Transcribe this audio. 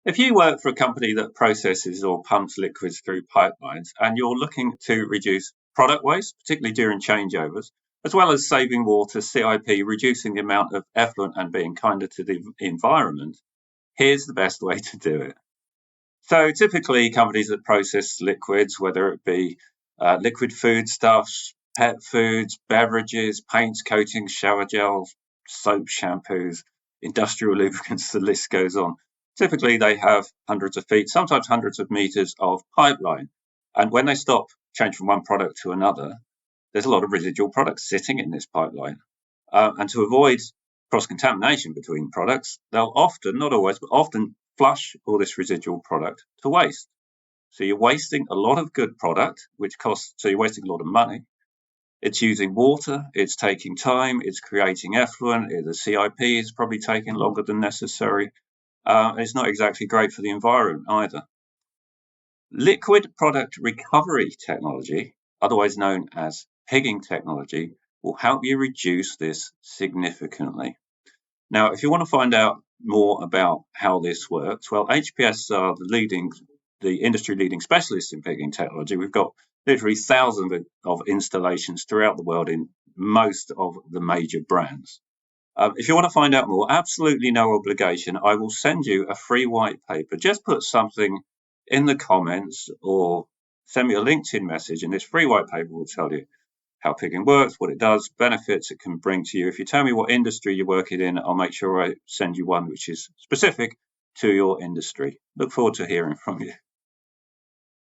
If you work for a company that processes or pumps liquids through pipelines and you're looking to reduce product waste, particularly during changeovers, as well as saving water, CIP, reducing the amount of effluent and being kinder to the environment, here's the best way to do it. So typically companies that process liquids, whether it be liquid foodstuffs, pet foods, beverages, paints, coatings, shower gels, soap, shampoos, industrial lubricants, the list goes on. Typically they have hundreds of feet, sometimes hundreds of meters of pipeline. And when they stop, change from one product to another, there's a lot of residual products sitting in this pipeline. And to avoid cross-contamination between products, they'll often, not always, but often flush all this residual product to waste. So you're wasting a lot of good product, which costs, so you're wasting a lot of money. It's using water, it's taking time, it's creating effluent, the CIP is probably taking longer than necessary. It's not exactly great for the environment either. Liquid product recovery technology, otherwise known as pigging technology, will help you reduce this significantly. Now, if you want to find out more about how this works, well, HPS are the industry leading specialists in pigging technology. We've got literally thousands of installations throughout the world in most of the major brands. If you want to find out more, absolutely no obligation. I will send you a free white paper. Just put something in the comments or send me a LinkedIn message, and this free white paper will tell you how pigging works, what it does, benefits it can bring to you. If you tell me what industry you're working in, I'll make sure I send you one which is specific to your industry. Look forward to hearing from you.